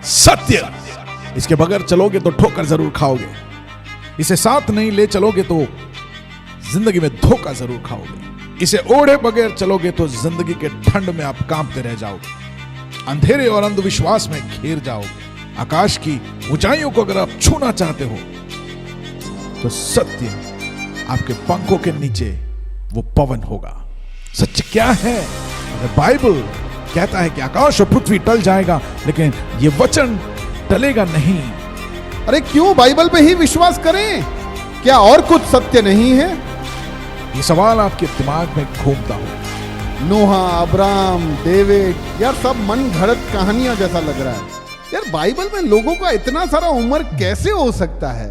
सत्य। इसके बगैर चलोगे तो ठोकर जरूर खाओगे, इसे साथ नहीं ले चलोगे तो जिंदगी में धोखा जरूर खाओगे, इसे ओढ़े बगैर चलोगे तो जिंदगी के ठंड में आप कांपते रह जाओगे, अंधेरे और अंधविश्वास में घिर जाओगे। आकाश की ऊंचाइयों को अगर आप छूना चाहते हो तो सत्य आपके पंखों के नीचे वो पवन होगा। सत्य क्या है? बाइबल कहता है कि आकाश और पृथ्वी टल जाएगा लेकिन ये वचन टलेगा नहीं। अरे क्यों बाइबल पे ही विश्वास करें? क्या और कुछ सत्य नहीं है? ये सवाल आपके दिमाग में घूमता हो। नोहा, अब्राहम, डेविड, यार सब मन घड़त कहानियां जैसा लग रहा है। यार बाइबल में लोगों का इतना सारा उम्र कैसे हो सकता है?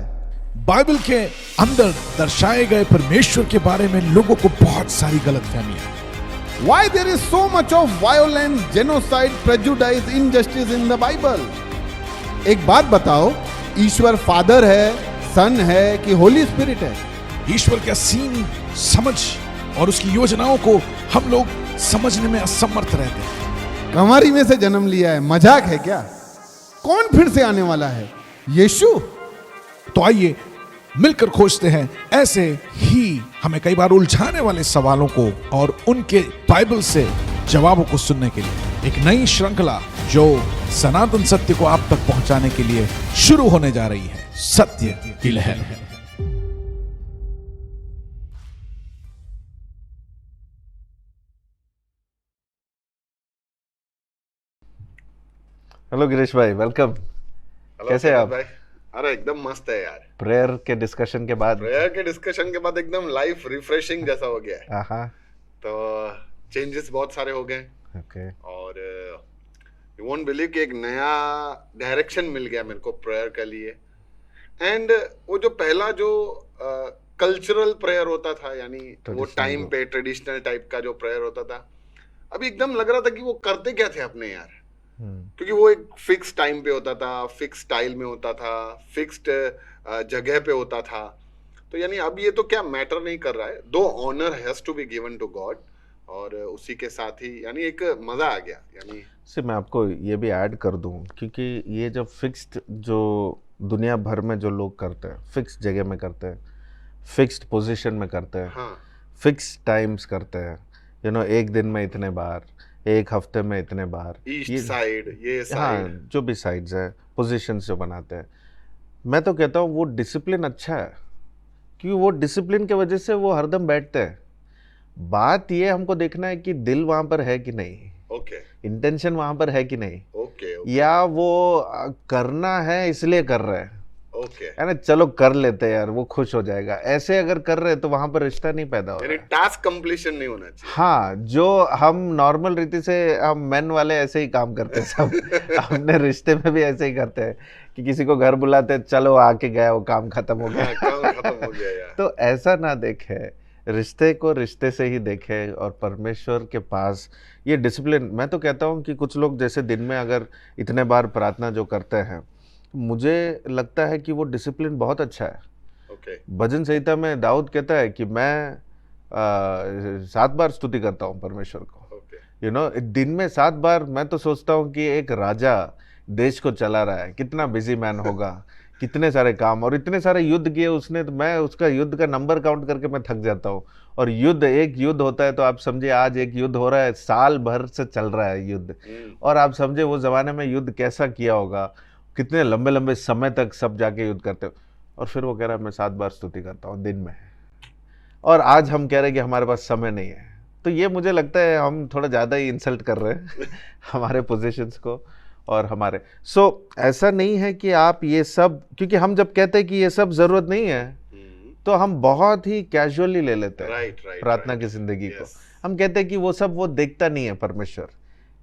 बाइबल के अंदर दर्शाए गए परमेश्वर के बारे में लोगों को बहुत सारी गलतफहमियां। Why there is so much of violence, genocide, prejudice, injustice in the Bible? एक बात बताओ, ईश्वर फादर है, सन है कि होली स्पिरिट है? ईश्वर का सीन समझ और उसकी योजनाओं को हम लोग समझने में असमर्थ रहते हैं। कंवारी में से जन्म लिया है, मजाक है क्या? कौन फिर से आने वाला है? यीशु? तो आइए मिलकर खोजते हैं ऐसे ही हमें कई बार उलझाने वाले सवालों को और उनके बाइबल से जवाबों को सुनने के लिए एक नई श्रृंखला जो सनातन सत्य को आप तक पहुंचाने के लिए शुरू होने जा रही है, सत्य की लहर। हेलो गिरीश भाई, वेलकम। कैसे हैं आप? भाई, अरे एकदम मस्त है यार। प्रेयर के डिस्कशन के बाद एकदम लाइफ रिफ्रेशिंग जैसा हो गया है। हाँ, तो चेंजेस बहुत सारे हो गए ओके। और यू वोंट बिलीव कि एक नया डायरेक्शन मिल गया मेरे को प्रेयर के लिए। एंड वो जो पहला जो कल्चरल प्रेयर होता था, यानी वो टाइम पे ट्रेडिशनल टाइप का जो प्रेयर होता था, अभी एकदम लग रहा था कि वो करते क्या थे अपने यार। क्योंकि वो एक फिक्स टाइम पे होता था, फिक्स स्टाइल में होता था, फिक्स्ड जगह पे होता था। तो यानी अब ये तो क्या मैटर नहीं कर रहा है, दो honour has to be given to God, और उसी के साथ ही यानी एक मजा आ गया। यानी से मैं आपको ये भी ऐड कर दूं, क्योंकि ये जब फिक्स्ड जो दुनिया भर में जो लोग करते हैं, फिक्स जगह में करते हैं, फिक्स्ड पोजीशन में करते हैं, हाँ, फिक्स टाइम्स करते हैं, यू नो, एक दिन में इतने बार, एक हफ्ते में इतने बार, ईस्ट साइड, ये साइड, हाँ, जो भी साइड्स है, पोजीशंस जो बनाते हैं, मैं तो कहता हूँ वो डिसिप्लिन अच्छा है, क्योंकि वो डिसिप्लिन की वजह से वो हरदम बैठते हैं। बात ये हमको देखना है कि दिल वहाँ पर है कि नहीं, ओके, इंटेंशन वहाँ पर है कि नहीं, ओके, या वो करना है इसलिए कर रहे हैं, ओके, है ना, चलो कर लेते हैं यार, वो खुश हो जाएगा, ऐसे अगर कर रहे हैं तो वहां पर रिश्ता नहीं पैदा हो रहा यानी है। टास्क कंप्लीशन नहीं होना चाहिए। हाँ, जो हम नॉर्मल रीति से हम मेन वाले ऐसे ही काम करते हैं सब अपने रिश्ते में भी ऐसे ही करते हैं कि किसी को घर बुलाते हैं, चलो आके गया, वो काम खत्म हो गया। काम खत्म हो गया यार। तो ऐसा ना देखे, रिश्ते को रिश्ते से ही देखे, और परमेश्वर के पास ये डिसिप्लिन, मैं तो कहता हूँ कि कुछ लोग जैसे दिन में अगर इतने बार प्रार्थना जो करते हैं, मुझे लगता है कि वो डिसिप्लिन बहुत अच्छा है। ओके, भजन संहिता में दाऊद कहता है कि मैं 7 बार स्तुति करता हूँ परमेश्वर को, ओके, यू नो, दिन में 7 बार। मैं तो सोचता हूँ कि एक राजा देश को चला रहा है, कितना बिजी मैन होगा, कितने सारे काम और इतने सारे युद्ध किए उसने, तो मैं उसका युद्ध का नंबर काउंट करके मैं थक जाता हूँ। और युद्ध, एक युद्ध होता है तो आप समझिए आज एक युद्ध हो रहा है, साल भर से चल रहा है युद्ध, और आप समझे वो जमाने में युद्ध कैसा किया होगा, कितने लंबे लंबे समय तक सब जाके युद्ध करते हो। और फिर वो कह रहा है मैं 7 बार स्तुति करता हूँ दिन में, और आज हम कह रहे हैं कि हमारे पास समय नहीं है। तो ये मुझे लगता है हम थोड़ा ज़्यादा ही इंसल्ट कर रहे हैं हमारे पोजीशंस को और हमारे। ऐसा नहीं है कि आप ये सब, क्योंकि हम जब कहते हैं कि ये सब ज़रूरत नहीं है तो हम बहुत ही कैजुअली ले लेते हैं प्रार्थना की ज़िंदगी को। हम कहते हैं कि वो सब वो देखता नहीं है परमेश्वर,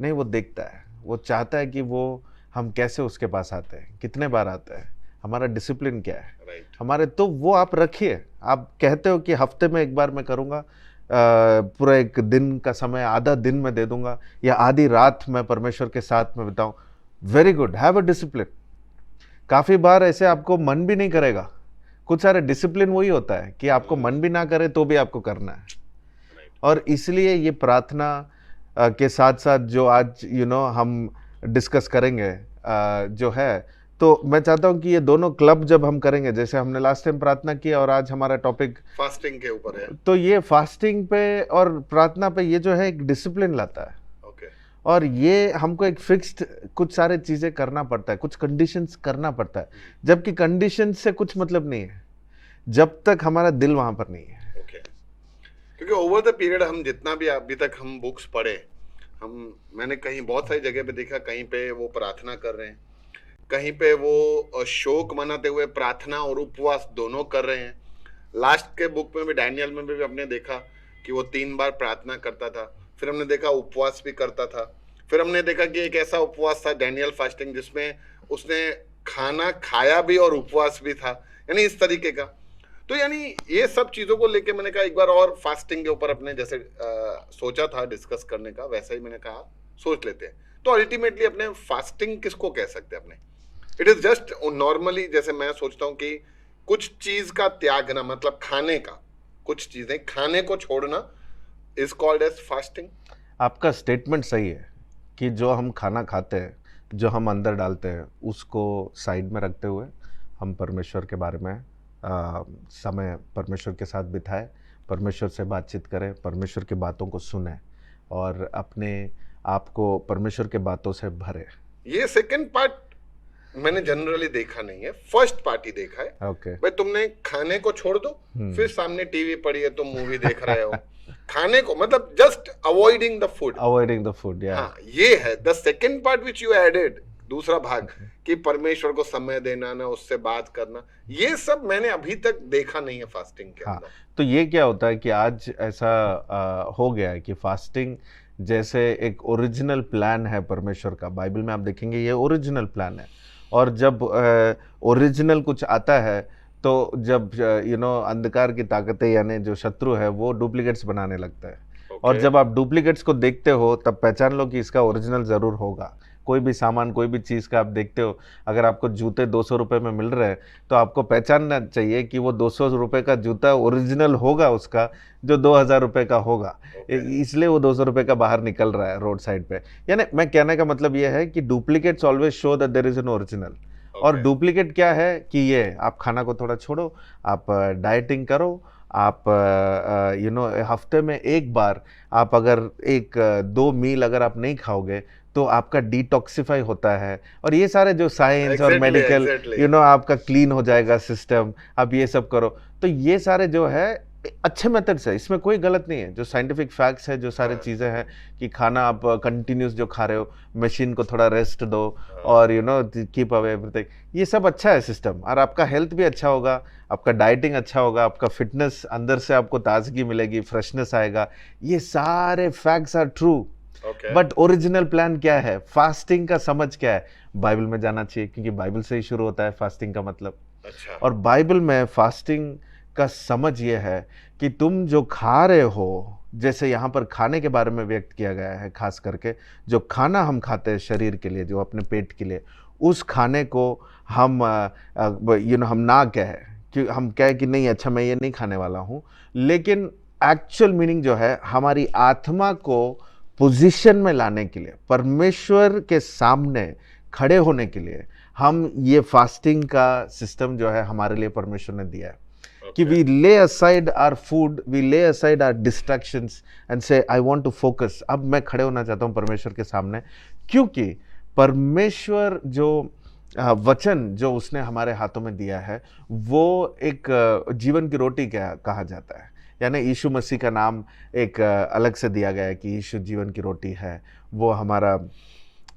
नहीं, वो देखता है, वो चाहता है कि वो हम कैसे उसके पास आते हैं, कितने बार आते हैं, हमारा डिसिप्लिन क्या है हमारे। तो वो आप रखिए, आप कहते हो कि हफ्ते में एक बार मैं करूँगा, पूरा एक दिन का समय, आधा दिन में दे दूंगा, या आधी रात मैं परमेश्वर के साथ में बिताऊं, very good, have a discipline. काफ़ी बार ऐसे आपको मन भी नहीं करेगा, कुछ सारे डिसिप्लिन वही होता है कि आपको मन भी ना करे तो भी आपको करना है। और इसलिए ये प्रार्थना के साथ साथ जो आज हम डिस्कस करेंगे, जो है, तो मैं चाहता हूँ कि ये दोनों क्लब जब हम करेंगे, जैसे हमने लास्ट टाइम प्रार्थना की और आज हमारा टॉपिक फास्टिंग के ऊपर है। तो ये फास्टिंग पे और प्रार्थना पे ये जो है एक डिसिप्लिन लाता है, ओके, और ये हमको एक फिक्स्ड कुछ सारे चीज़ें करना पड़ता है, कुछ कंडीशंस करना पड़ता है, जबकि कंडीशन से कुछ मतलब नहीं है जब तक हमारा दिल वहाँ पर नहीं है। ओके, क्योंकि ओवर द पीरियड हम जितना भी अभी तक हम बुक्स पढ़े, मैंने कहीं बहुत सारी जगह पे देखा, कहीं पे वो प्रार्थना कर रहे हैं, कहीं पे वो शोक मनाते हुए प्रार्थना और उपवास दोनों कर रहे हैं। लास्ट के बुक में भी, डैनियल में भी हमने देखा कि वो 3 बार प्रार्थना करता था, फिर हमने देखा उपवास भी करता था, फिर हमने देखा कि एक ऐसा उपवास था डैनियल फास्टिंग जिसमें उसने खाना खाया भी और उपवास भी था, यानी इस तरीके का। तो यानी ये सब चीज़ों को लेके मैंने कहा एक बार और फास्टिंग के ऊपर अपने जैसे सोचा था डिस्कस करने का, वैसा ही मैंने कहा सोच लेते हैं। तो अल्टीमेटली अपने फास्टिंग किसको कह सकते हैं अपने? इट इज जस्ट नॉर्मली, जैसे मैं सोचता हूँ कि कुछ चीज का त्यागना, मतलब खाने का, कुछ चीजें खाने को छोड़ना इज कॉल्ड एज फास्टिंग। आपका स्टेटमेंट सही है कि जो हम खाना खाते हैं, जो हम अंदर डालते हैं, उसको साइड में रखते हुए हम परमेश्वर के बारे में समय परमेश्वर के साथ बिताए, परमेश्वर से बातचीत करें, परमेश्वर की बातों को सुने और अपने आप को परमेश्वर के बातों से भरे। ये सेकंड पार्ट मैंने जनरली देखा नहीं है, फर्स्ट पार्ट ही देखा है। ओके, भाई तुमने खाने को छोड़ दो, फिर सामने टीवी पड़ी है, तुम मूवी देख रहे हो, खाने को मतलब जस्ट अवॉइडिंग द फूड। या हाँ, ये है the second part which you added, दूसरा भाग कि परमेश्वर को समय देना, ना उससे बात करना, ये सब मैंने अभी तक देखा नहीं है फास्टिंग के हाँ, अंदर। तो ये क्या होता है कि आज ऐसा हो गया है कि फास्टिंग जैसे एक ओरिजिनल प्लान है परमेश्वर का। बाइबल में आप देखेंगे ये ओरिजिनल प्लान है, और जब ओरिजिनल कुछ आता है तो जब अंधकार की ताकतें यानी जो शत्रु है वो डुप्लीकेट्स बनाने लगता है। और जब आप डुप्लीकेट्स को देखते हो तब पहचान लो कि इसका ओरिजिनल ज़रूर होगा। कोई भी सामान, कोई भी चीज़ का आप देखते हो, अगर आपको जूते 200 रुपये में मिल रहे हैं तो आपको पहचानना चाहिए कि वो 200 रुपये का जूता ओरिजिनल होगा उसका, जो 2000 रुपये का होगा। इसलिए वो 200 रुपये का बाहर निकल रहा है रोड साइड पे। यानी मैं कहने का मतलब ये है कि duplicates always show that there is an original. और डुप्लीकेट क्या है कि ये आप खाना को थोड़ा छोड़ो, आप डाइटिंग करो, आप हफ्ते में एक बार आप अगर 1-2 मील अगर आप नहीं खाओगे तो आपका डिटॉक्सिफाई होता है, और ये सारे जो साइंस और मेडिकल आपका क्लीन हो जाएगा सिस्टम, आप ये सब करो। तो ये सारे जो है अच्छे मेथड्स है, इसमें कोई गलत नहीं है, जो साइंटिफिक फैक्ट्स है, जो सारी चीज़ें हैं कि खाना आप कंटिन्यूस जो खा रहे हो, मशीन को थोड़ा रेस्ट दो और कीप अवे एवरीथिंग, ये सब अच्छा है सिस्टम, और आपका हेल्थ भी अच्छा होगा, आपका डाइटिंग अच्छा होगा, आपका फिटनेस अंदर से आपको ताजगी मिलेगी, फ्रेशनेस आएगा। ये सारे facts are true, but original plan क्या है, फास्टिंग का समझ क्या है, बाइबल में जाना चाहिए, क्योंकि बाइबल से ही शुरू होता है फास्टिंग का मतलब। अच्छा। और बाइबल में फास्टिंग का समझ ये है कि तुम जो खा रहे हो, जैसे यहाँ पर खाने के बारे में व्यक्त किया गया है, खास करके जो खाना हम खाते हैं शरीर के लिए, जो अपने पेट के लिए, उस खाने को हम हम ना कहें कि हम कहें कि नहीं अच्छा मैं ये नहीं खाने वाला हूँ, लेकिन एक्चुअल मीनिंग जो है हमारी आत्मा को पोजीशन में लाने के लिए, परमेश्वर के सामने खड़े होने के लिए, हम ये फास्टिंग का सिस्टम जो है हमारे लिए परमेश्वर ने दिया है कि वी ले असाइड आवर फूड, वी ले असाइड आवर डिस्ट्रैक्शंस एंड से आई वांट टू फोकस। अब मैं खड़े होना चाहता हूँ परमेश्वर के सामने, क्योंकि परमेश्वर जो वचन जो उसने हमारे हाथों में दिया है वो एक जीवन की रोटी कहा जाता है। यानी यीशु मसीह का नाम एक अलग से दिया गया है कि यीशु जीवन की रोटी है, वो हमारा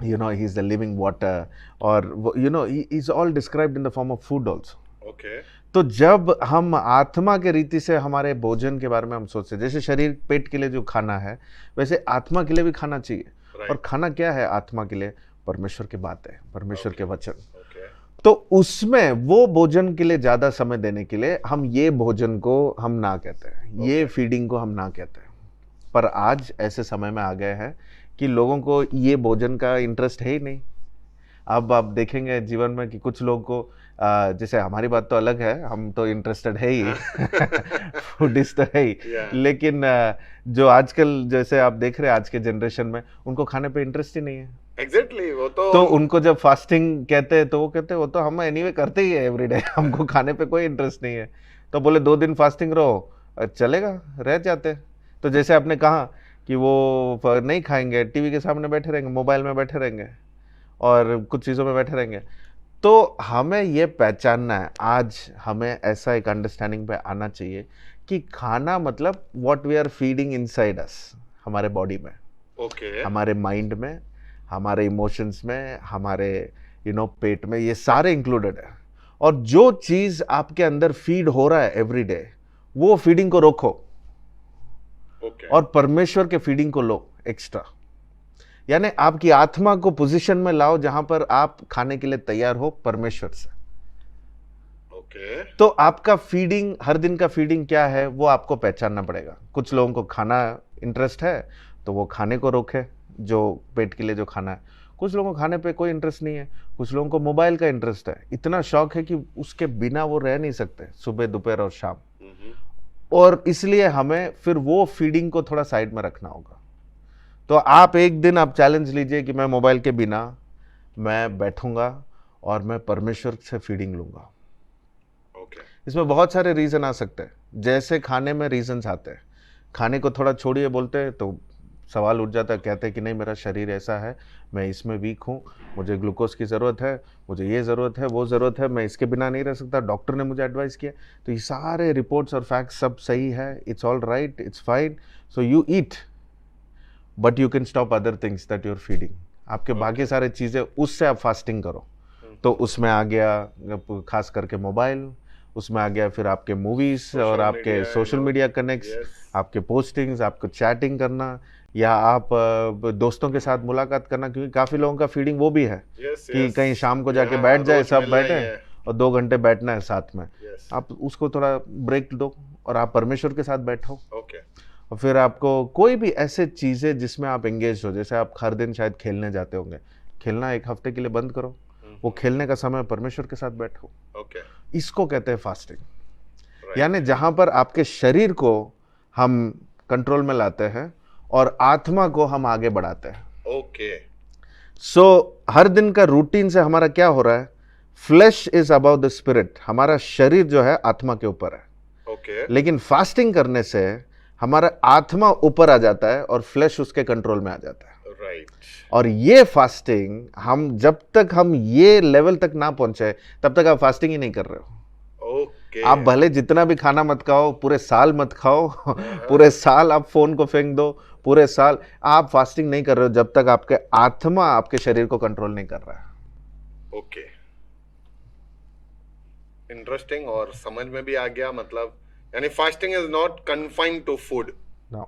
he is the living water, और he is all described in the form of food also. Okay. तो जब हम आत्मा के रीति से हमारे भोजन के बारे में हम सोचते हैं, जैसे शरीर पेट के लिए जो खाना है वैसे आत्मा के लिए भी खाना चाहिए। और खाना क्या है आत्मा के लिए? परमेश्वर की बात है, परमेश्वर के वचन। तो उसमें वो भोजन के लिए ज़्यादा समय देने के लिए हम ये भोजन को हम ना कहते हैं, ये फीडिंग को हम ना कहते हैं। पर आज ऐसे समय में आ गए हैं कि लोगों को ये भोजन का इंटरेस्ट है ही नहीं। अब आप देखेंगे जीवन में कि कुछ लोगों को जैसे हमारी बात तो अलग है, हम तो इंटरेस्टेड है ही फूडिस्ट तो है ही, लेकिन जो आजकल जैसे आप देख रहे हैं आज के जनरेशन में, उनको खाने पे इंटरेस्ट ही नहीं है। एग्जैक्टली वो तो तो उनको जब फास्टिंग कहते हैं तो वो कहते हैं वो तो हम एनीवे करते ही है एवरीडे, हमको खाने पे कोई इंटरेस्ट नहीं है। तो बोले 2 दिन फास्टिंग रहो, चलेगा, रह जाते। तो जैसे आपने कहा कि वो नहीं खाएंगे, टीवी के सामने बैठे रहेंगे, मोबाइल में बैठे रहेंगे और कुछ चीज़ों में बैठे रहेंगे। तो हमें ये पहचानना है, आज हमें ऐसा एक अंडरस्टैंडिंग पे आना चाहिए कि खाना मतलब what we are feeding inside us, हमारे बॉडी में, ओके हमारे माइंड में, हमारे इमोशंस में, हमारे पेट में, ये सारे इंक्लूडेड है। और जो चीज आपके अंदर फीड हो रहा है एवरी डे, वो फीडिंग को रोको ओके और परमेश्वर के फीडिंग को लो एक्स्ट्रा। यानी आपकी आत्मा को पोजीशन में लाओ जहां पर आप खाने के लिए तैयार हो परमेश्वर से। ओके तो आपका फीडिंग, हर दिन का फीडिंग क्या है वो आपको पहचानना पड़ेगा। कुछ लोगों को खाना इंटरेस्ट है तो वो खाने को रोके, जो पेट के लिए जो खाना है। कुछ लोगों को खाने पे कोई इंटरेस्ट नहीं है, कुछ लोगों को मोबाइल का इंटरेस्ट है, इतना शौक है कि उसके बिना वो रह नहीं सकते सुबह, दोपहर और शाम। और इसलिए हमें फिर वो फीडिंग को थोड़ा साइड में रखना होगा। तो आप एक दिन आप चैलेंज लीजिए कि मैं मोबाइल के बिना मैं बैठूंगा और मैं परमेश्वर से फीडिंग लूंगा। ओके इसमें बहुत सारे रीज़न आ सकते हैं, जैसे खाने में रीजंस आते हैं। खाने को थोड़ा छोड़िए बोलते हैं तो सवाल उठ जाता है, कहते हैं कि नहीं मेरा शरीर ऐसा है, मैं इसमें वीक हूँ, मुझे ग्लूकोज की ज़रूरत है, मुझे ये ज़रूरत है, वो ज़रूरत है, मैं इसके बिना नहीं रह सकता, डॉक्टर ने मुझे एडवाइस किया। तो ये सारे रिपोर्ट्स और फैक्ट्स सब सही है, it's all right, it's fine, so you eat but you can stop other things that you are feeding. आपके बाकी सारे चीज़ें उससे आप फास्टिंग करो। तो उसमें आ गया खास करके मोबाइल, उसमें आ गया फिर आपके मूवीज़ और आपके सोशल मीडिया कनेक्ट्स, आपके पोस्टिंग्स, आपको चैटिंग करना, या आप दोस्तों के साथ मुलाकात करना, क्योंकि काफ़ी लोगों का फीडिंग वो भी है कि कहीं शाम को जाके बैठ जाए, सब बैठे और 2 घंटे बैठना है साथ में। आप उसको थोड़ा ब्रेक दो और आप परमेश्वर के साथ बैठो। ओके और फिर आपको कोई भी ऐसे चीज़ें जिसमें आप एंगेज हो, जैसे आप हर दिन शायद खेलने जाते होंगे, खेलना 1 हफ्ते के लिए बंद करो, वो खेलने का समय परमेश्वर के साथ बैठो। ओके इसको कहते हैं फास्टिंग। यानी जहां पर आपके शरीर को हम कंट्रोल में लाते हैं और आत्मा को हम आगे बढ़ाते हैं। ओके सो हर दिन का रूटीन से हमारा क्या हो रहा है, flash is about the spirit, हमारा शरीर जो है आत्मा के ऊपर है। ओके लेकिन फास्टिंग करने से हमारा आत्मा ऊपर आ जाता है और फ्लैश उसके कंट्रोल में आ जाता है। राइट और ये फास्टिंग, हम जब तक हम ये लेवल तक ना पहुंचे तब तक आप फास्टिंग ही नहीं कर रहे हो। ओके आप भले जितना भी खाना मत खाओ, पूरे साल मत खाओ, पूरे साल आप फोन को फेंक दो, पूरे साल आप फास्टिंग नहीं कर रहे हो जब तक आपके आत्मा आपके शरीर को कंट्रोल नहीं कर रहा है। ओके इंटरेस्टिंग और समझ में भी आ गया। मतलब यानी fasting is not confined to food, Now,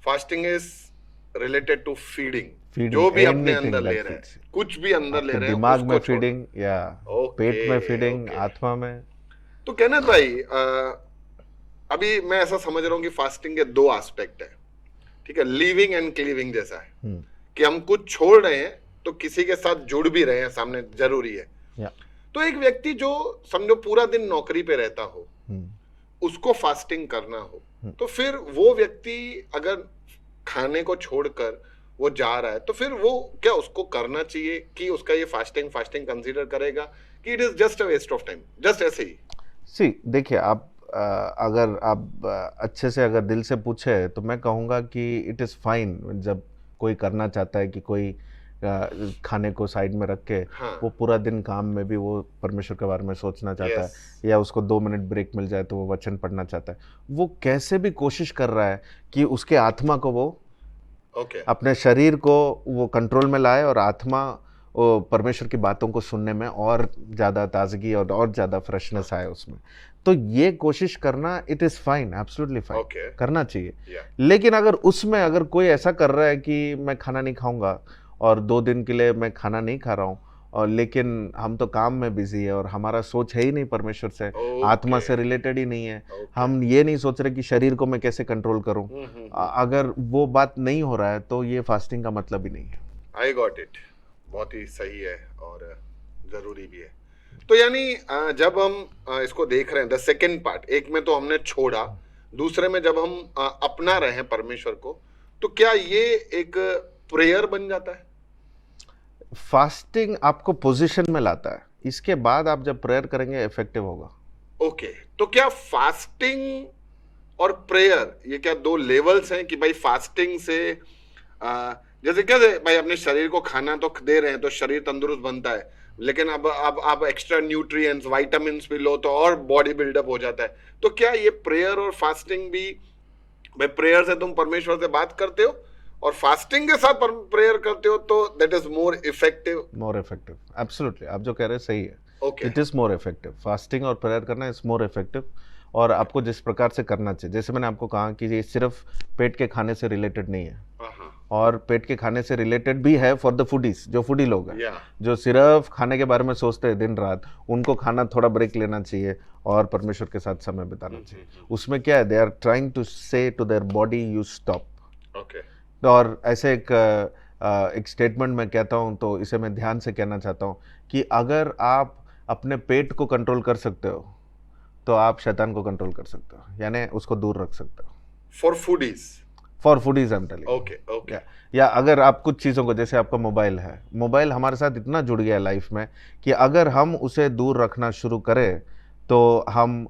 fasting is related to feeding. Feeding, जो भी अपने anything अंदर ले that रहे हैं, feeds. कुछ भी अंदर ले आपके रहे हैं, दिमाग में उसको छोड़ो। फीडिंग या Okay, पेट में फीडिंग, okay. आत्मा में। तो केनेथ भाई, अभी मैं ऐसा समझ रहा हूँ कि फास्टिंग के 2 एस्पेक्ट है, ठीक है, लिविंग एंड क्लीविंग जैसा है कि हम कुछ छोड़ रहे हैं तो किसी के साथ जुड़ भी रहे हैं सामने, जरूरी है। या तो एक व्यक्ति जो समझो पूरा दिन नौकरी पे रहता हो, उसको फास्टिंग करना हो, तो फिर वो व्यक्ति अगर खाने को छोड़कर वो जा रहा है, तो फिर वो क्या उसको करना चाहिए कि उसका ये फास्टिंग कंसीडर करेगा कि it is just a waste of time, just ऐसे ही? सी देखिए, आप अगर आप अच्छे से अगर दिल से पूछे तो मैं कहूँगा कि इट इज़ फाइन जब कोई करना चाहता है कि कोई खाने को साइड में रख के वो पूरा दिन काम में भी वो परमेश्वर के बारे में सोचना चाहता है, या उसको 2 मिनट ब्रेक मिल जाए तो वो वचन पढ़ना चाहता है, वो कैसे भी कोशिश कर रहा है कि उसके आत्मा को वो अपने शरीर को वो कंट्रोल में लाए और आत्मा वो परमेश्वर की बातों को सुनने में और ज़्यादा ताजगी और ज़्यादा फ्रेशनेस आए उसमें। तो ये कोशिश करना it is fine, absolutely fine, करना चाहिए। लेकिन अगर उसमें अगर कोई ऐसा कर रहा है कि मैं खाना नहीं खाऊंगा और 2 दिन के लिए मैं खाना नहीं खा रहा हूँ, और लेकिन हम तो काम में बिजी है और हमारा सोच है ही नहीं परमेश्वर से, आत्मा से रिलेटेड ही नहीं है, हम ये नहीं सोच रहे कि शरीर को मैं कैसे कंट्रोल करूँ, अगर वो बात नहीं हो रहा है तो ये फास्टिंग का मतलब ही नहीं है। आई गॉट इट, बहुत ही सही है और जरूरी भी है। तो यानी जब हम इसको देख रहे हैं द सेकेंड पार्ट, एक में तो हमने छोड़ा, दूसरे में जब हम अपना रहे हैं परमेश्वर को, तो क्या ये एक प्रेयर बन जाता है? फास्टिंग आपको पोजीशन में लाता है, इसके बाद आप जब प्रेयर करेंगे इफेक्टिव होगा। ओके, तो क्या फास्टिंग और प्रेयर ये क्या दो लेवल्स हैं कि भाई फास्टिंग से जैसे कैसे भाई अपने शरीर को खाना तो दे रहे हैं तो शरीर तंदुरुस्त बनता है, लेकिन अब आप एक्स्ट्रा न्यूट्रिएंट्स विटामिन्स भी लो तो और बॉडी बिल्डअप हो जाता है। तो क्या ये प्रेयर और फास्टिंग भी, भाई प्रेयर से तुम परमेश्वर से बात करते हो और फास्टिंग के साथ प्रेयर करते हो तो that is more effective? More effective, absolutely, आप जो कह रहे हैं सही है। Okay, it is more effective, fasting और प्रेयर करना इज मोर इफेक्टिव। और आपको जिस प्रकार से करना चाहिए, जैसे मैंने आपको कहा कि ये सिर्फ पेट के खाने से रिलेटेड नहीं है, और पेट के खाने से रिलेटेड भी है फॉर द फूडीज, जो फूडी लोग हैं, जो सिर्फ खाने के बारे में सोचते हैं दिन रात, उनको खाना थोड़ा ब्रेक लेना चाहिए और परमेश्वर के साथ समय बिताना चाहिए। उसमें क्या है, they are trying to say to their body you stop. Okay, और ऐसे एक स्टेटमेंट मैं कहता हूँ, तो इसे मैं ध्यान से कहना चाहता हूँ कि अगर आप अपने पेट को कंट्रोल कर सकते हो तो आप शैतान को कंट्रोल कर सकते हो, यानी उसको दूर रख सकते हो। For foodies I am telling. Okay, या अगर आप कुछ चीज़ों को, जैसे आपका मोबाइल है, मोबाइल हमारे साथ इतना जुड़ गया है लाइफ में कि अगर हम उसे दूर रखना शुरू करें तो हम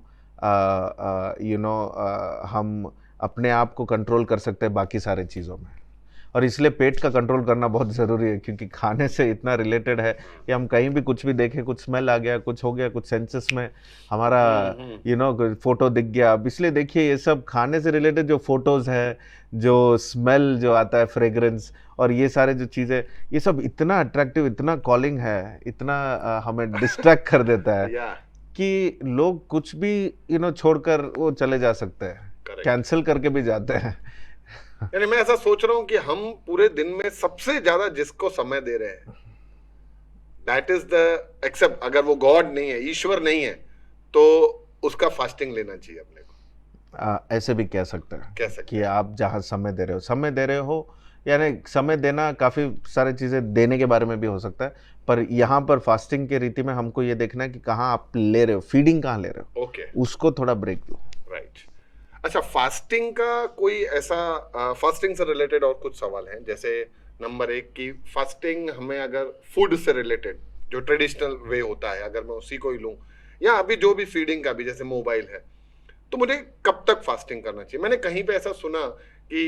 हम अपने आप को कंट्रोल कर सकते हैं बाकी सारे चीज़ों में। और इसलिए पेट का कंट्रोल करना बहुत ज़रूरी है, क्योंकि खाने से इतना रिलेटेड है कि हम कहीं भी कुछ भी देखें, कुछ स्मेल आ गया, कुछ हो गया, कुछ सेंसेस में हमारा फोटो दिख गया। अब इसलिए देखिए, ये सब खाने से रिलेटेड जो फोटोज़ है, जो स्मेल जो आता है, फ्रेग्रेंस, और ये सारे जो चीज़ें, ये सब इतना अट्रैक्टिव, इतना कॉलिंग है, इतना हमें डिस्ट्रैक्ट कर देता है कि लोग कुछ भी छोड़कर वो चले जा सकते हैं, कैंसिल करके भी जाते हैं। यानी मैं ऐसा सोच रहा हूं कि हम पूरे दिन में सबसे ज्यादा जिसको समय दे रहे हैं, दैट इज द, एक्सेप्ट अगर वो गॉड नहीं है, ईश्वर नहीं है, तो उसका फास्टिंग लेना चाहिए अपने को। ऐसे भी कह सकते हैं कि आप जहां समय दे रहे हो, यानी समय देना काफ़ी सारी चीज़ें देने के बारे में भी हो सकता है, पर यहाँ पर फास्टिंग के रीति में हमको ये देखना है कि कहाँ आप ले रहे हो, फीडिंग कहाँ ले रहे हो, उसको थोड़ा ब्रेक दो। राइट। अच्छा, फास्टिंग का कोई ऐसा फास्टिंग से रिलेटेड और कुछ सवाल हैं, जैसे नंबर 1 की फास्टिंग हमें अगर फूड से रिलेटेड जो ट्रेडिशनल वे होता है, अगर मैं उसी को ही लूं, या अभी जो भी फीडिंग का भी जैसे मोबाइल है, तो मुझे कब तक फास्टिंग करना चाहिए? मैंने कहीं पे ऐसा सुना कि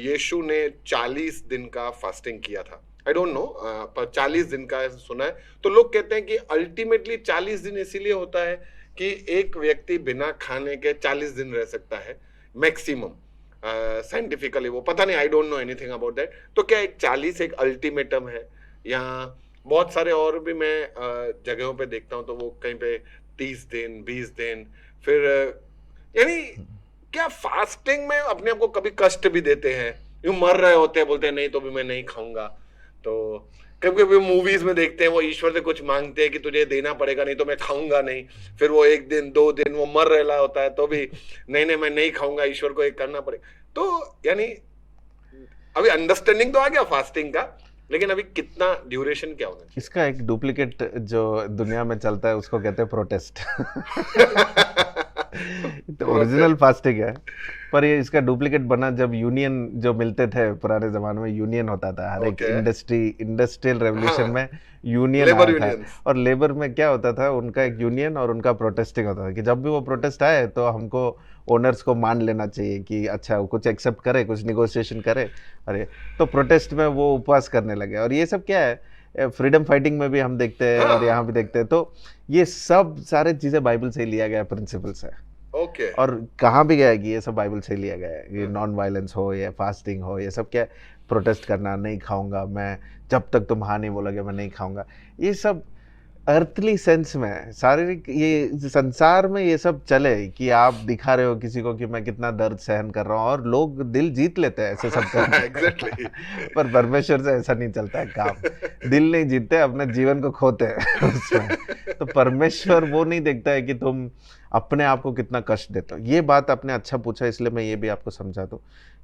यीशु ने 40 दिन का फास्टिंग किया था, आई डोंट नो, पर 40 दिन का ऐसा सुना है। तो लोग कहते हैं कि अल्टीमेटली 40 दिन इसीलिए होता है कि एक व्यक्ति बिना खाने के 40 दिन रह सकता है मैक्सिमम, साइंटिफिकली वो पता नहीं, I don't know anything about that. तो क्या एक 40 एक अल्टीमेटम है, या बहुत सारे और भी मैं जगहों पे देखता हूँ तो वो कहीं पे 30 दिन 20 दिन, फिर यानी क्या फास्टिंग में अपने आप को कभी कष्ट भी देते हैं, यूं मर रहे होते हैं, बोलते हैं नहीं तो भी मैं नहीं खाऊंगा। तो कभी कभी मूवीज में देखते हैं वो ईश्वर से कुछ मांगते हैं कि तुझे देना पड़ेगा, नहीं तो मैं खाऊंगा नहीं, फिर वो 1 दिन 2 दिन वो मर रहा होता है तो भी नहीं मैं नहीं खाऊंगा, ईश्वर को एक करना पड़ेगा। तो यानी अभी अंडरस्टैंडिंग तो आ गया फास्टिंग का, लेकिन अभी कितना ड्यूरेशन क्या होना चाहिए? इसका एक डुप्लीकेट जो दुनिया में चलता है उसको कहते हैं प्रोटेस्ट। तो ओरिजिनल फास्टिंग है, पर ये इसका डुप्लीकेट बना जब यूनियन जो मिलते थे पुराने जमाने में, यूनियन होता था हर एक इंडस्ट्रियल रेवोल्यूशन में यूनियन आया था, और लेबर में क्या होता था, उनका एक यूनियन और उनका प्रोटेस्टिंग होता था कि जब भी वो प्रोटेस्ट आए तो हमको ओनर्स को मान लेना चाहिए कि अच्छा कुछ एक्सेप्ट करे, कुछ निगोशिएशन करे। अरे तो प्रोटेस्ट में वो उपवास करने लगे, और ये सब क्या है, फ्रीडम फाइटिंग में भी हम देखते हैं और यहाँ भी देखते हैं। तो ये सब सारे चीजें बाइबल से लिया गया प्रिंसिपल्स है। और कहाँ भी गया कि ये सब बाइबल से लिया गया है, ये नॉन वायलेंस हो या फास्टिंग हो, ये सब क्या है, प्रोटेस्ट करना, नहीं खाऊंगा मैं, जब तक तुम हाँ नहीं बोलोगे मैं नहीं खाऊंगा, ये सब अर्थली सेंस में, शारीरिक, ये संसार में ये सब चले कि आप दिखा रहे हो किसी को कि मैं कितना दर्द सहन कर रहा हूँ, और लोग दिल जीत लेते हैं ऐसे सब करके। पर परमेश्वर से ऐसा नहीं चलता है काम, दिल नहीं जीतते, अपने जीवन को खोते हैं उसमें। तो परमेश्वर वो नहीं देखता है कि तुम अपने आप को कितना कष्ट देते हो। ये बात आपने अच्छा पूछा, इसलिए मैं ये भी आपको समझा दूं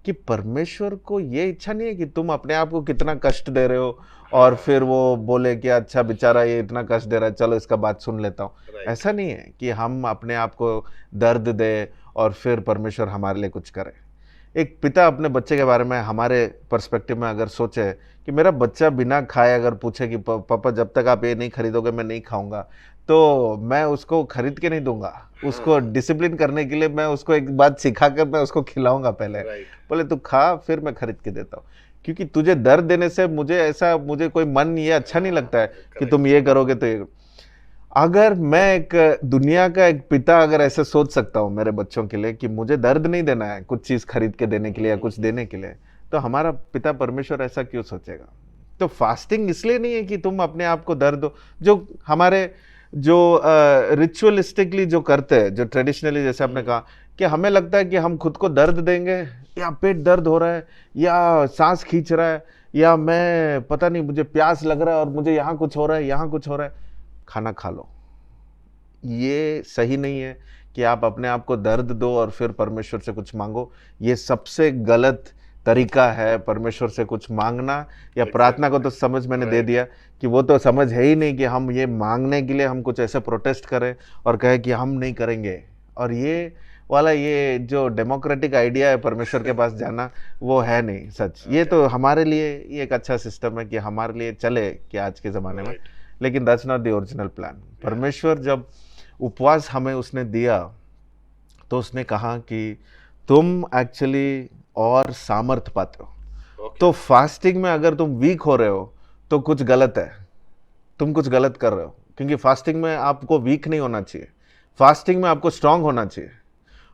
कि परमेश्वर को ये इच्छा नहीं है कि तुम अपने आप को कितना कष्ट दे रहे हो और फिर वो बोले कि अच्छा बेचारा ये इतना कष्ट दे रहा है, चलो इसका बात सुन लेता हूँ। ऐसा नहीं है कि हम अपने आप को दर्द दे और फिर परमेश्वर हमारे लिए कुछ करे। एक पिता अपने बच्चे के बारे में हमारे पर्सपेक्टिव में अगर सोचे कि मेरा बच्चा बिना खाए अगर पूछे कि पापा जब तक आप ये नहीं खरीदोगे मैं नहीं खाऊंगा, तो मैं उसको खरीद के नहीं दूंगा, उसको डिसिप्लिन करने के लिए मैं उसको एक बात सिखा कर मैं उसको खिलाऊंगा पहले, बोले तू खा फिर मैं खरीद के देता हूँ। क्योंकि तुझे दर्द देने से मुझे कोई मन ये अच्छा नहीं लगता है कि तुम ये करोगे तो ये। अगर मैं एक दुनिया का एक पिता अगर ऐसे सोच सकता हूँ मेरे बच्चों के लिए कि मुझे दर्द नहीं देना है कुछ चीज खरीद के देने के लिए या कुछ देने के लिए, तो हमारा पिता परमेश्वर ऐसा क्यों सोचेगा? तो फास्टिंग इसलिए नहीं है कि तुम अपने आप को दर्द दो, जो हमारे जो रिचुअलिस्टिकली जो करते हैं, जो ट्रेडिशनली जैसे आपने कहा कि हमें लगता है कि हम खुद को दर्द देंगे, या पेट दर्द हो रहा है, या सांस खींच रहा है, या मैं पता नहीं मुझे प्यास लग रहा है और मुझे यहाँ कुछ हो रहा है, यहाँ कुछ हो रहा है, खाना खा लो। ये सही नहीं है कि आप अपने आप को दर्द दो और फिर परमेश्वर से कुछ मांगो। ये सबसे गलत तरीका है परमेश्वर से कुछ मांगना या प्रार्थना को। तो समझ मैंने दे दिया कि वो तो समझ है ही नहीं कि हम ये मांगने के लिए हम कुछ ऐसे प्रोटेस्ट करें और कहे कि हम नहीं करेंगे। और ये वाला ये जो डेमोक्रेटिक आइडिया है परमेश्वर के पास जाना, वो है नहीं सच। ये तो हमारे लिए ये एक अच्छा सिस्टम है कि हमारे लिए चले कि आज के ज़माने में, लेकिन that's not the original plan. परमेश्वर जब उपवास हमें उसने दिया तो उसने कहा कि तुम एक्चुअली और सामर्थ पाते हो। तो फास्टिंग में अगर तुम वीक हो रहे हो तो कुछ गलत है, तुम कुछ गलत कर रहे हो, क्योंकि फास्टिंग में आपको वीक नहीं होना चाहिए, फास्टिंग में आपको स्ट्रांग होना चाहिए।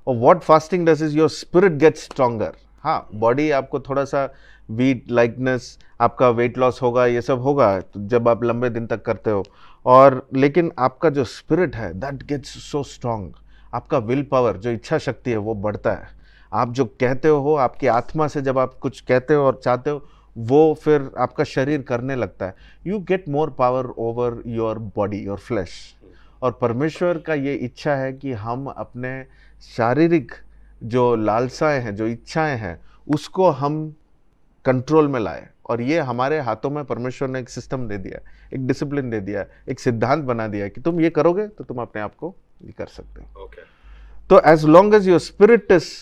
और what fasting does is your spirit gets stronger. हाँ, बॉडी आपको थोड़ा सा वीट लाइकनेस, आपका वेट लॉस होगा, ये सब होगा जब आप लंबे दिन तक करते हो, और लेकिन आपका जो स्पिरिट है दैट गेट्स सो स्ट्रांग। आपका विल पावर, जो इच्छा शक्ति है, वो बढ़ता है। आप जो कहते हो, आपकी आत्मा से जब आप कुछ कहते हो और चाहते हो, वो फिर आपका शरीर करने लगता है। You get more power over your body, your flash. और परमेश्वर का ये इच्छा है कि हम अपने शारीरिक जो लालसाएं हैं, जो इच्छाएं हैं, उसको हम कंट्रोल में लाए। और ये हमारे हाथों में परमेश्वर ने एक सिस्टम दे दिया, एक डिसिप्लिन दे दिया, एक सिद्धांत बना दिया कि तुम ये करोगे तो तुम अपने आप को ये कर सकते हो। तो as long as your spirit is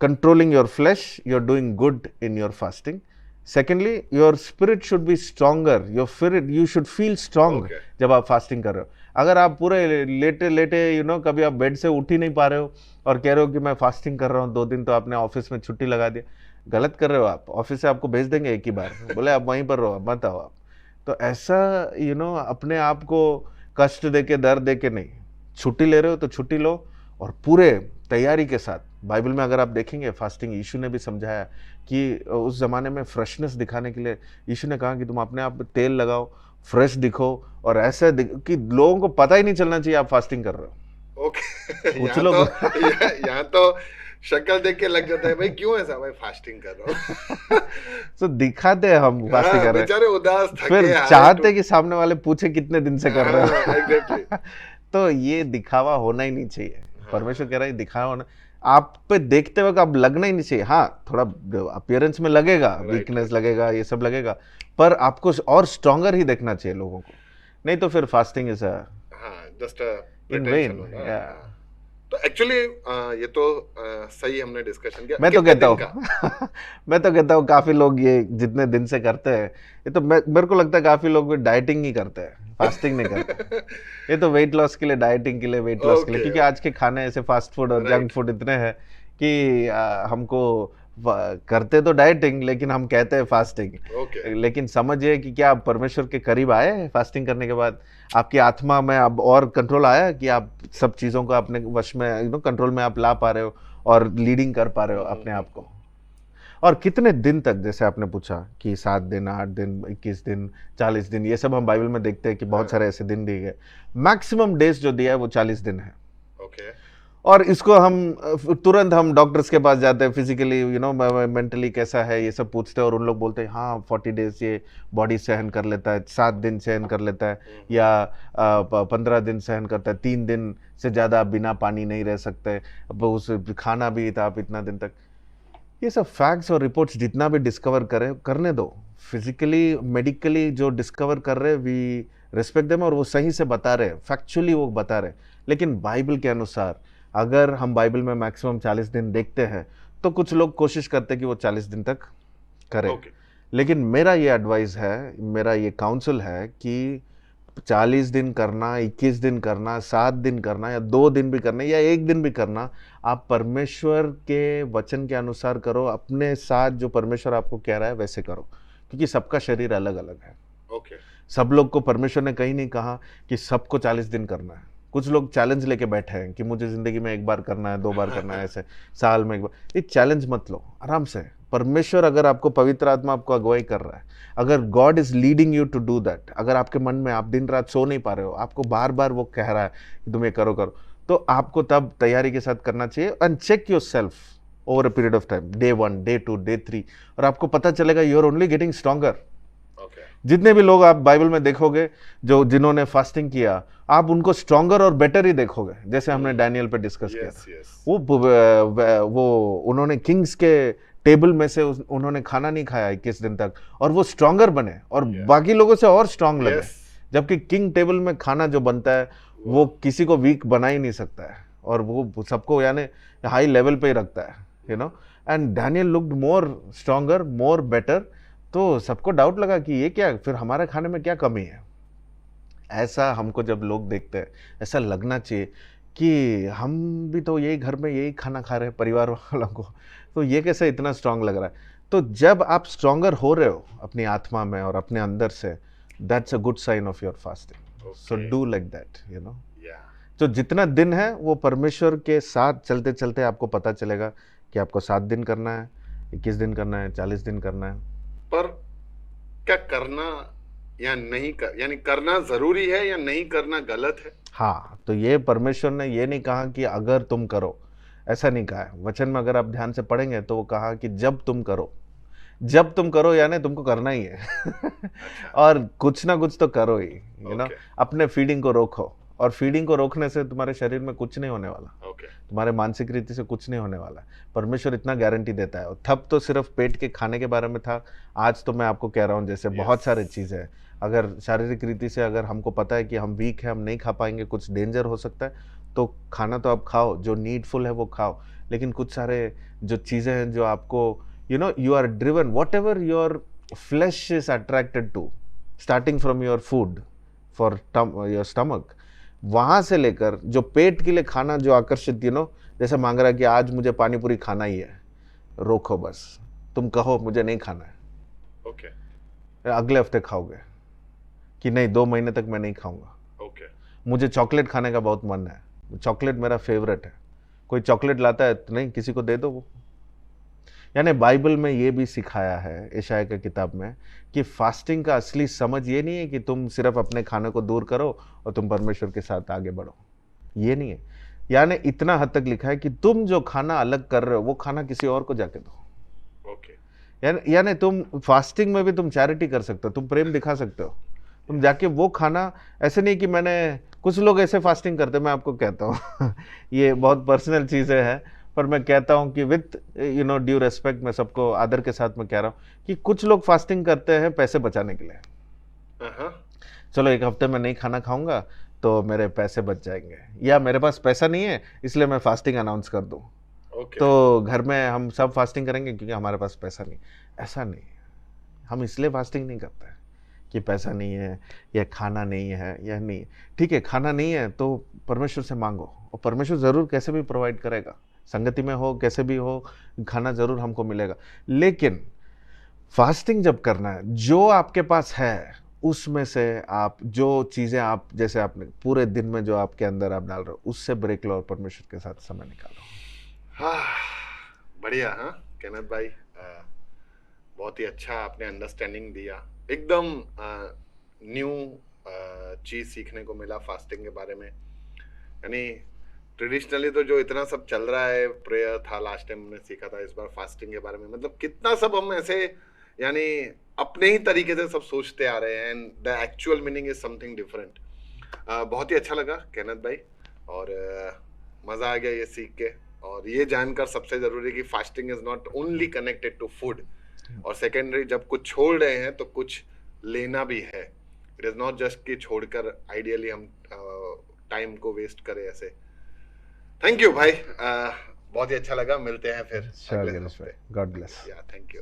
controlling your flesh, you're doing good in your fasting. Secondly, your spirit should be stronger. Your spirit, you should feel strong जब आप फास्टिंग कर रहे हो। अगर आप पूरे लेटे लेटे कभी आप बेड से उठ ही नहीं पा रहे हो और कह रहे हो कि मैं फास्टिंग कर रहा हूँ 2 दिन, तो आपने ऑफिस में छुट्टी लगा दिया, गलत कर रहे हो आप। ऑफिस से आपको भेज देंगे एक ही बार, बोले आप वहीं पर रहो, मत आओ आप। तो ऐसा अपने आप को कष्ट दे के, दर्द दे के नहीं, छुट्टी ले रहे हो तो छुट्टी लो और पूरे तैयारी के साथ। बाइबल में अगर आप देखेंगे फास्टिंग, यीशु ने भी समझाया कि उस ज़माने में फ्रेशनेस दिखाने के लिए यीशु ने कहा कि तुम अपने आप पे तेल लगाओ, फ्रेश दिखो, और ऐसे कि लोगों को पता ही नहीं चलना चाहिए आप फास्टिंग कर रहे हो। ओके, यहाँ तो शक्ल देख के लग जाता है भाई क्यों ऐसा, भाई फास्टिंग कर रहा हूँ। तो दिखाते हैं हम फास्टिंग कर रहे हैं, बेचारे उदास थके, फिर चाहते कि सामने वाले पूछे कितने दिन से कर रहे हो। तो ये दिखावा होना ही नहीं चाहिए। परमेश्वर कह रहा है दिखावा होना, आप पे देखते वक्त आप लगना ही नहीं चाहिए। हाँ, थोड़ा अपीयरेंस में लगेगा, वीकनेस लगेगा, ये सब लगेगा, पर आपको और स्ट्रॉन्गर ही देखना चाहिए लोगों को, नहीं तो फिर fasting is just in when. तो एक्चुअली ये तो सही हमने डिस्कशन किया। मैं तो कहता हूँ काफी लोग ये जितने दिन से करते हैं, ये तो मेरे को लगता है काफी लोग डाइटिंग ही करते हैं, फास्टिंग नहीं करते। ये तो वेट लॉस के लिए, डाइटिंग के लिए, वेट लॉस के लिए, क्योंकि आज के खाने ऐसे फास्ट फूड और जंक फूड इतने हैं कि हमको करते तो डाइटिंग लेकिन हम कहते हैं फास्टिंग। लेकिन समझिए कि क्या आप परमेश्वर के करीब आए फास्टिंग करने के बाद? आपकी आत्मा में अब और कंट्रोल आया कि आप सब चीज़ों को अपने वश में, कंट्रोल में आप ला पा रहे हो और लीडिंग कर पा रहे हो अपने आप को। और कितने दिन तक, जैसे आपने पूछा कि 7 दिन, 8 दिन, 21 दिन, 40 दिन, ये सब हम बाइबल में देखते हैं कि बहुत सारे ऐसे दिन दिए गए। मैक्सिमम डेज जो दिया है वो 40 दिन है। और इसको हम तुरंत हम डॉक्टर्स के पास जाते हैं, फिजिकली मेंटली कैसा है ये सब पूछते हैं, और उन लोग बोलते हैं हाँ 40 डेज ये बॉडी सहन कर लेता है, 7 दिन सहन कर लेता है, या 15 दिन सहन करता है, 3 दिन से ज़्यादा आप बिना पानी नहीं रह सकते, अब उस खाना भी था आप इतना दिन तक। ये सब फैक्ट्स और रिपोर्ट्स जितना भी डिस्कवर करने दो, फिजिकली मेडिकली जो डिस्कवर कर रहे वी रिस्पेक्ट देम, और वो सही से बता रहे, फैक्चुअली वो बता रहे। लेकिन बाइबल के अनुसार अगर हम बाइबल में मैक्सिमम 40 दिन देखते हैं तो कुछ लोग कोशिश करते हैं कि वो 40 दिन तक करें। ओके लेकिन मेरा ये एडवाइस है, मेरा ये काउंसिल है कि 40 दिन करना, 21 दिन करना, 7 दिन करना, या 2 दिन भी करना, या 1 दिन भी करना, आप परमेश्वर के वचन के अनुसार करो, अपने साथ जो परमेश्वर आपको कह रहा है वैसे करो, क्योंकि सबका शरीर अलग अलग है। ओके सब लोग को परमेश्वर ने कहीं नहीं कहा कि सबको 40 दिन करना है। कुछ लोग चैलेंज लेके बैठे हैं कि मुझे जिंदगी में 1 बार करना है, 2 बार करना है, ऐसे साल में 1 बार। ये चैलेंज मत लो, आराम से। परमेश्वर अगर आपको, पवित्र आत्मा आपको अगुवाई कर रहा है, अगर God is leading you to do that, अगर आपके मन में आप दिन रात सो नहीं पा रहे हो, आपको बार बार वो कह रहा है कि तुम ये करो करो, तो आपको तब तैयारी के साथ करना चाहिए। And check yourself over a period of time, day 1, day 2, day 3, और आपको पता चलेगा you are only getting stronger. Okay जितने भी लोग आप बाइबल में देखोगे जो जिन्होंने फास्टिंग किया, आप उनको स्ट्रॉन्गर और बेटर ही देखोगे, जैसे हमने डैनियल पे डिस्कस किया यस था। यस वो उन्होंने किंग्स के टेबल में से उन्होंने खाना नहीं खाया 21 दिन तक, और वो स्ट्रॉन्गर बने और बाकी लोगों से और स्ट्रांग लगे। यस जबकि किंग टेबल में खाना जो बनता है वो किसी को वीक बना ही नहीं सकता है, और वो सबको यानी हाई लेवल पे ही रखता है, you know. And Daniel looked more stronger, more better. तो सबको डाउट लगा कि ये क्या, फिर हमारे खाने में क्या कमी है। ऐसा हमको जब लोग देखते हैं, ऐसा लगना चाहिए कि हम भी तो यही घर में यही खाना खा रहे हैं परिवार वालों को, तो ये कैसे इतना स्ट्रांग लग रहा है। तो जब आप स्ट्रॉन्गर हो रहे हो अपनी आत्मा में और अपने अंदर से, that's a good sign of your fasting. So do like that, you know. या तो जितना दिन है वो परमेश्वर के साथ चलते चलते आपको पता चलेगा कि आपको 7 दिन करना है, 21 दिन करना है, 40 दिन करना है। पर क्या करना या नहीं कर, यानी करना जरूरी है या नहीं करना गलत है? हाँ, तो ये परमेश्वर ने ये नहीं कहा कि अगर तुम करो, ऐसा नहीं कहा है। वचन में अगर आप ध्यान से पढ़ेंगे तो वो कहा कि जब तुम करो, जब तुम करो यानी तुमको करना ही है और कुछ ना कुछ तो करो ही, यू नो। Okay. अपने फीडिंग को रोको, और फीडिंग को रोकने से तुम्हारे शरीर में कुछ नहीं होने वाला, ओके तुम्हारे मानसिक रीति से कुछ नहीं होने वाला। परमेश्वर इतना गारंटी देता है। और तब तो सिर्फ पेट के खाने के बारे में था, आज तो मैं आपको कह रहा हूँ जैसे बहुत सारी चीज़ें हैं। अगर शारीरिक रीति से अगर हमको पता है कि हम वीक है, हम नहीं खा पाएंगे, कुछ डेंजर हो सकता है, तो खाना तो आप खाओ, जो नीडफुल है वो खाओ। लेकिन कुछ सारे जो चीज़ें हैं जो आपको, you know, you are driven, whatever your flesh is attracted to, starting from your food for your stomach, वहाँ से लेकर जो पेट के लिए खाना जो आकर्षित, यू नो, जैसे मांग रहा है कि आज मुझे पानी पूरी खाना ही है, रोको बस। तुम कहो मुझे नहीं खाना है, ओके अगले हफ्ते खाओगे कि नहीं 2 महीने तक मैं नहीं खाऊंगा। ओके मुझे चॉकलेट खाने का बहुत मन है, चॉकलेट मेरा फेवरेट है, कोई चॉकलेट लाता है तो नहीं, किसी को दे दो वो। यानी बाइबल में ये भी सिखाया है, यशायाह की किताब में, कि फास्टिंग का असली समझ ये नहीं है कि तुम सिर्फ अपने खाने को दूर करो और तुम परमेश्वर के साथ आगे बढ़ो, ये नहीं है। यानी इतना हद तक लिखा है कि तुम जो खाना अलग कर रहे हो वो खाना किसी और को जाके दो। ओके यानी तुम फास्टिंग में भी तुम चैरिटी कर सकते हो, तुम प्रेम दिखा सकते हो, तुम जाके वो खाना, ऐसे नहीं कि मैंने, कुछ लोग ऐसे फास्टिंग करते, मैं आपको कहता हूँ ये बहुत पर्सनल चीज़ें हैं, पर मैं कहता हूँ कि with, you know, due respect, मैं सबको आदर के साथ मैं कह रहा हूँ कि कुछ लोग फास्टिंग करते हैं पैसे बचाने के लिए। चलो 1 हफ्ते में नहीं खाना खाऊंगा तो मेरे पैसे बच जाएंगे, या मेरे पास पैसा नहीं है इसलिए मैं फास्टिंग अनाउंस कर दूँ, ओके तो घर में हम सब फास्टिंग करेंगे क्योंकि हमारे पास पैसा नहीं। ऐसा नहीं, हम इसलिए फास्टिंग नहीं करते कि पैसा नहीं है या खाना नहीं है, या नहीं, ठीक है, खाना नहीं है तो परमेश्वर से मांगो और परमेश्वर ज़रूर कैसे भी प्रोवाइड करेगा, संगति में हो कैसे भी हो, खाना ज़रूर हमको मिलेगा। लेकिन फास्टिंग जब करना है, जो आपके पास है उसमें से आप जो चीज़ें आप, जैसे आपने पूरे दिन में जो आपके अंदर आप डाल रहे हो, उससे ब्रेक लो और परमेश्वर के साथ समय निकालो। हाँ बढ़िया। हाँ केनथ भाई, बहुत ही अच्छा आपने अंडरस्टैंडिंग दिया, एकदम न्यू चीज़ सीखने को मिला फास्टिंग के बारे में। यानी ट्रेडिशनली तो जो इतना सब चल रहा है, प्रेयर था लास्ट टाइम हमने सीखा था, इस बार फास्टिंग के बारे में, मतलब कितना सब हम ऐसे यानी अपने ही तरीके से सब सोचते आ रहे हैं, and the actual meaning is something different. बहुत ही अच्छा लगा केनथ भाई, और मज़ा आ गया ये सीख के, और ये जानकर सबसे ज़रूरी कि fasting is not only connected to food, और सेकेंडरी जब कुछ छोड़ रहे हैं तो कुछ लेना भी है। इट इज़ नॉट जस्ट कि छोड़कर आइडियली हम टाइम को वेस्ट करें ऐसे। थैंक यू भाई, बहुत ही अच्छा लगा, मिलते हैं फिर श्योर अगले गिरीश हफ्ते। भाई, गॉड ब्लेस। या थैंक यू।